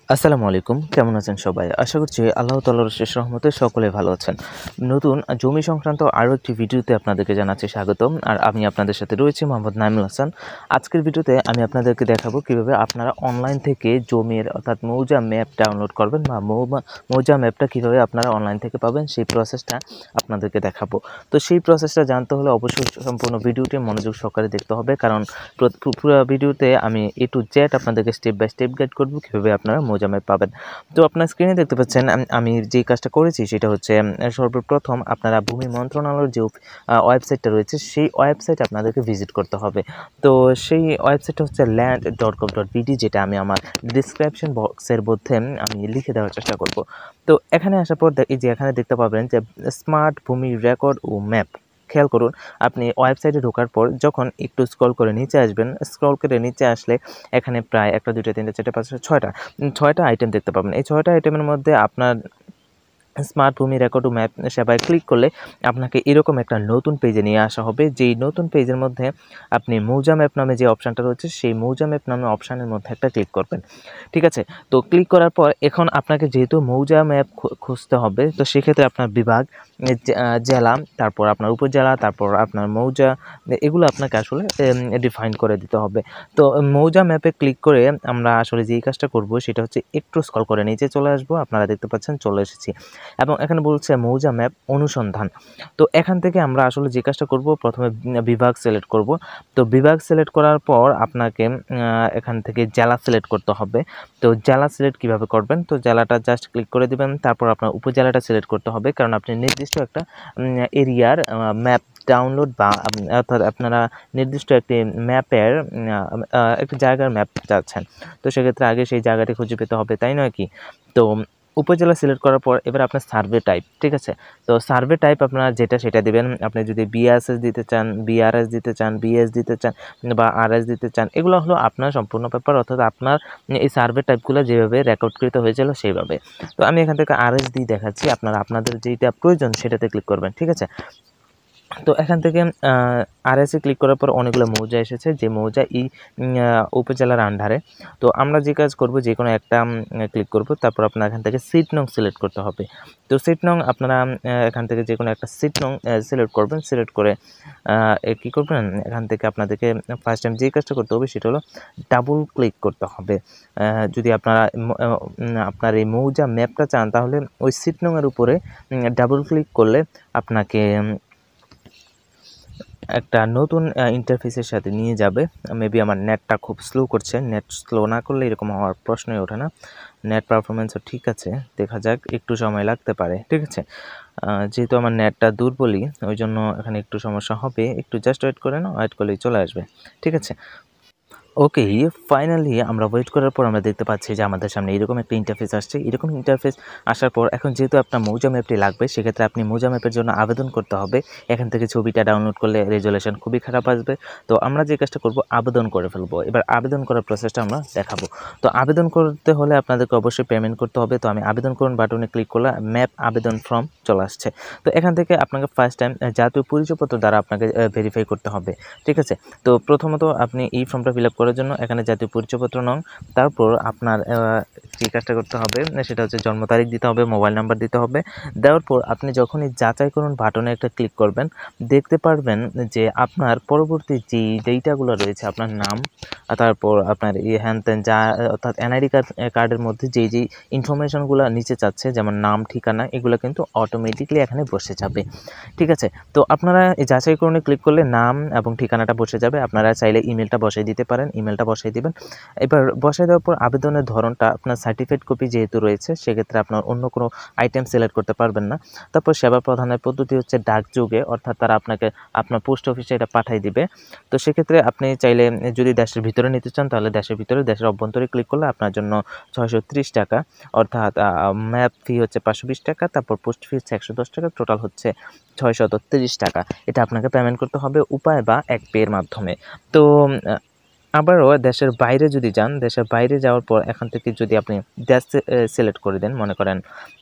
আসসালামু আলাইকুম, কেমন আছেন সবাই? আশা করছি আল্লাহ তাআলার অশেষ রহমতে সকলে ভালো আছেন। নতুন জমি সংক্রান্ত আরও একটি ভিডিওতে আপনাদেরকে জানাচ্ছি স্বাগতম। আর আমি আপনাদের সাথে রয়েছি মোহাম্মদ নাইমুল হাসান। আজকের ভিডিওতে আমি আপনাদেরকে দেখাবো কিভাবে আপনারা অনলাইন থেকে জমির অর্থাৎ মৌজা ম্যাপ ডাউনলোড করবেন বা মৌজা ম্যাপটা কিভাবে আপনারা অনলাইন থেকে পাবেন সেই প্রসেসটা আপনাদেরকে দেখাবো। তো সেই প্রসেসটা জানতে হলে অবশ্যই সম্পূর্ণ ভিডিওটি মনোযোগ সহকারে দেখতে হবে, কারণ পুরো ভিডিওতে আমি A to Z আপনাদেরকে স্টেপ বাই স্টেপ গাইড করব কিভাবে আপনারা মৌজা ম্যাপ পাবেন। তো আপনার স্ক্রিনে দেখতে পাচ্ছেন আমি যে কাজটা করেছি সেটা হচ্ছে সর্বপ্রথম আপনারা ভূমি মন্ত্রণালয়ের যে ওয়েবসাইটটা রয়েছে সেই ওয়েবসাইট আপনাদেরকে ভিজিট করতে হবে। তো সেই ওয়েবসাইটটা হচ্ছে land.gov.bd, যেটা আমি আমার ডিসক্রিপশন বক্সের মধ্যে আমি লিখে দেওয়ার চেষ্টা করব। তো এখানে আসার পর এই যে এখানে দেখতে পাবেন যে স্মার্ট ভূমি রেকর্ড ও ম্যাপ। খেয়াল করুন, আপনি ওয়েবসাইটে ঢোকার পর যখন একটু স্ক্রল করে নিচে আসবেন, স্ক্রল করে নিচে আসলে এখানে প্রায় 1টা 2টা 3টা 4টা 5টা 6টা আইটেম দেখতে পাবেন। এই 6টা আইটেমের মধ্যে আপনার স্মার্ট ভূমি রেকর্ড ও ম্যাপ সেবায় ক্লিক করলে আপনাকে এরকম একটা নতুন পেজে নিয়ে আসা হবে। যেই নতুন পেজের মধ্যে আপনি মৌজা ম্যাপ নামে যে অপশানটা রয়েছে সেই মৌজা ম্যাপ নামে অপশানের মধ্যে একটা ক্লিক করবেন। ঠিক আছে? তো ক্লিক করার পর এখন আপনাকে যেহেতু মৌজা ম্যাপ খুঁজতে হবে, তো সেক্ষেত্রে আপনার বিভাগ, জেলা, তারপর আপনার উপজেলা, তারপর আপনার মৌজা, এগুলো আপনাকে আসলে ডিফাইন করে দিতে হবে। তো মৌজা ম্যাপে ক্লিক করে আমরা আসলে যেই কাজটা করব সেটা হচ্ছে একটু স্ক্রল করে নিচে চলে আসবো। আপনারা দেখতে পাচ্ছেন চলে এসেছি এবং এখানে বলছে মৌজা ম্যাপ অনুসন্ধান। তো এখান থেকে আমরা আসলে যে কাজটা করব, প্রথমে বিভাগ সিলেক্ট করব। তো বিভাগ সিলেক্ট করার পর আপনাকে এখান থেকে জেলা সিলেক্ট করতে হবে। তো জেলা সিলেক্ট কিভাবে করবেন? তো জেলাটা জাস্ট ক্লিক করে দিবেন, তারপর আপনার উপজেলাটা সিলেক্ট করতে হবে, কারণ আপনি নির্দিষ্ট একটা এরিয়ার ম্যাপ ডাউনলোড বা অর্থাৎ আপনারা নির্দিষ্ট একটি ম্যাপের একটি জায়গার ম্যাপ চাচ্ছেন। তো সেক্ষেত্রে আগে সেই জায়গাটি খুঁজে পেতে হবে, তাই নয় কি? তো উপজেলা সিলেক্ট করার পর এবার আপনার সার্ভে টাইপ, ঠিক আছে? তো সার্ভে টাইপ আপনারা যেটা সেটা দিবেন। আপনি যদি বিএসএস দিতে চান, বিআরএস দিতে চান, বিএস দিতে চান বা আরএস দিতে চান, এগুলো হলো আপনার সম্পূর্ণ ব্যাপার, অর্থাৎ আপনার এই সার্ভে টাইপগুলো যেভাবে রেকর্ডকৃত হয়েছিল সেইভাবে। তো আমি এখান থেকে আরএস দিয়ে দেখাচ্ছি, আপনারা আপনাদের যেটা প্রয়োজন সেটাতে ক্লিক করবেন, ঠিক আছে? তো এখান থেকে আরএসে ক্লিক করার পর অনেকগুলো মৌজা এসেছে, যে মৌজা এই উপজেলার আন্ডারে। তো আমরা যে কাজ করব, যে কোনো একটা ক্লিক করব, তারপর আপনার এখান থেকে সিট নং সিলেক্ট করতে হবে। তো সিট নং আপনারা এখান থেকে যে কোনো একটা সিট নং সিলেক্ট করবেন। সিলেক্ট করে কী করবেন, এখান থেকে আপনাদেরকে ফার্স্ট টাইম যে কাজটা করতে হবে সেটা হলো ডাবল ক্লিক করতে হবে। যদি আপনারা আপনার এই মৌজা ম্যাপটা চান, তাহলে ওই সিট নংয়ের উপরে ডাবল ক্লিক করলে আপনাকে একটা নতুন ইন্টারফেসের সাথে নিয়ে যাবে। মেবি আমার নেটটা খুব স্লো করছে, নেট স্লো না করলে এরকম হওয়ার প্রশ্নই ওঠে না। নেট পারফরমেন্সও ঠিক আছে, দেখা যাক, একটু সময় লাগতে পারে, ঠিক আছে? যেহেতু আমার নেটটা দুর্বলই, ওই জন্য এখানে একটু সমস্যা হবে। একটু জাস্ট ওয়েট করে না, ওয়েট করলেই চলে আসবে, ঠিক আছে? ওকে, ফাইনালি আমরা ওয়েট করার পর আমরা দেখতে পাচ্ছি যে আমাদের সামনে এরকম একটা ইন্টারফেস আসছে। এরকম ইন্টারফেস আসার পর এখন যেহেতু আপনার মৌজা ম্যাপটি লাগবে, সেক্ষেত্রে আপনি মৌজা ম্যাপের জন্য আবেদন করতে হবে। এখান থেকে ছবিটা ডাউনলোড করলে রেজুলেশন খুবই খারাপ আসবে। তো আমরা যে কাজটা করব, আবেদন করে ফেলবো। এবার আবেদন করার প্রসেসটা আমরা দেখাবো। তো আবেদন করতে হলে আপনাদেরকে অবশ্যই পেমেন্ট করতে হবে। তো আমি আবেদন করুন বাটনে ক্লিক করলে ম্যাপ আবেদন ফর্ম চলে আসছে। তো এখান থেকে আপনাকে ফার্স্ট টাইম জাতীয় পরিচয়পত্র দ্বারা আপনাকে ভেরিফাই করতে হবে, ঠিক আছে? তো প্রথমত আপনি এই ফর্মটা ফিল আপ করার জন্য এখানে জাতীয় পরিচয়পত্র নং, তারপর আপনার যে কাজটা করতে হবে সেটা হচ্ছে জন্ম তারিখ দিতে হবে, মোবাইল নাম্বার দিতে হবে। দেওয়ার পর আপনি যখনই যাচাই করুন বাটনে একটা ক্লিক করবেন, দেখতে পারবেন যে আপনার পরবর্তী যেই ডেটাগুলো রয়েছে, আপনার নাম, তারপর আপনার হ্যান ত্যান যা, অর্থাৎ এনআইডি কার্ডের মধ্যে যেই ইনফরমেশনগুলো নিচে চাচ্ছে, যেমন নাম, ঠিকানা, এগুলো কিন্তু অটোমেটিকলি এখানে বসে যাবে, ঠিক আছে? তো আপনারা এই যাচাই করুন ক্লিক করলে নাম এবং ঠিকানাটা বসে যাবে। আপনারা চাইলে ইমেলটা বসাই দিতে পারেন, ইমেলটা বসাই দিবেন। এবার বসাই দেওয়ার পর আবেদনের ধরনটা আপনার সার্টিফিকেট কপি যেহেতু রয়েছে, সেক্ষেত্রে আপনার অন্য কোনো আইটেম সিলেক্ট করতে পারবেন না। তারপর সেবা প্রদানের পদ্ধতি হচ্ছে ডাকযোগে, অর্থাৎ তারা আপনাকে আপনার পোস্ট অফিসে এটা পাঠিয়ে দিবে। তো সেক্ষেত্রে আপনি চাইলে যদি দেশের ভিতরে নিতে চান, তাহলে দেশের ভিতরে, দেশের অভ্যন্তরে ক্লিক করলে আপনার জন্য 630 টাকা, অর্থাৎ ম্যাপ ফি হচ্ছে 520 টাকা, তারপর পোস্ট ফি হচ্ছে 110 টাকা, টোটাল হচ্ছে 630 টাকা। এটা আপনাকে পেমেন্ট করতে হবে উপায় বা এক পের মাধ্যমে। তো আবারও দেশের বাইরে যদি যান, দেশের বাইরে যাওয়ার পর এখান থেকে যদি আপনি দেশ সিলেক্ট করে দেন, মনে করেন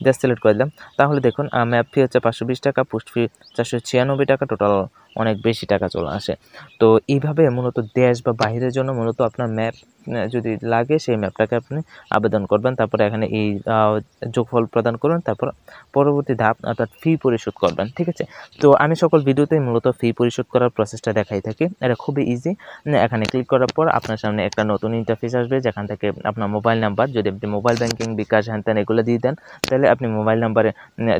দেশ সিলেক্ট করে দিলাম, তাহলে দেখুন ম্যাপ ফি হচ্ছে 520 টাকা, পোস্ট ফি 496 টাকা, টোটাল অনেক বেশি টাকা চলে আসে। তো এইভাবে মূলত দেশ বা বাহিরের জন্য মূলত আপনার ম্যাপ যদি লাগে সেই ম্যাপটাকে আপনি আবেদন করবেন। তারপরে এখানে এই যোগফল প্রদান করুন, তারপর পরবর্তী ধাপ অর্থাৎ ফি পরিশোধ করবেন। ঠিক আছে? তো আমি সকল ভিডিওতেই মূলত ফি পরিশোধ করার প্রসেসটা দেখাই থাকি। এটা খুবই ইজি। এখানে ক্লিক করার পর আপনার সামনে একটা নতুন ইন্টারফেস আসবে, যেখান থেকে আপনার মোবাইল নাম্বার, যদি আপনি মোবাইল ব্যাংকিং, বিকাশ, হ্যান-ত্যান এগুলো দিয়ে দেন, তাহলে আপনি মোবাইল নাম্বারে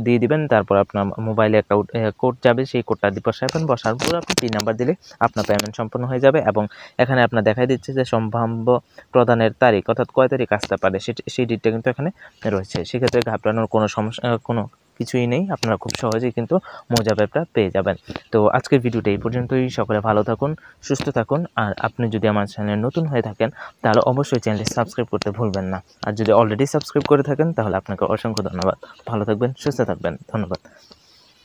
দিয়ে দিবেন। তারপর আপনার মোবাইলে একটা কোড যাবে, সেই কোডটা বসাবেন। বসার পর আপনি পিন নাম্বার দিলে আপনার পেমেন্ট সম্পন্ন হয়ে যাবে। এবং এখানে আপনার দেখাই দিচ্ছে যে সম্ভাব্য প্রদানের তারিখ, অর্থাৎ কয় তারিখ আসতে পারে সেই ডেটটা কিন্তু এখানে রয়েছে। সেক্ষেত্রে ঘাবড়ানোর কোনো সমস্যা কোনো কিছুই নেই। আপনারা খুব সহজেই কিন্তু মজার অ্যাপটা পেয়ে যাবেন। তো আজকের ভিডিওটা এই পর্যন্তই। সকলে ভালো থাকুন, সুস্থ থাকুন। আর আপনি যদি আমার চ্যানেলে নতুন হয়ে থাকেন তাহলে অবশ্যই চ্যানেলটি সাবস্ক্রাইব করতে ভুলবেন না। আর যদি অলরেডি সাবস্ক্রাইব করে থাকেন তাহলে আপনাকে অসংখ্য ধন্যবাদ। ভালো থাকবেন, সুস্থ থাকবেন। ধন্যবাদ।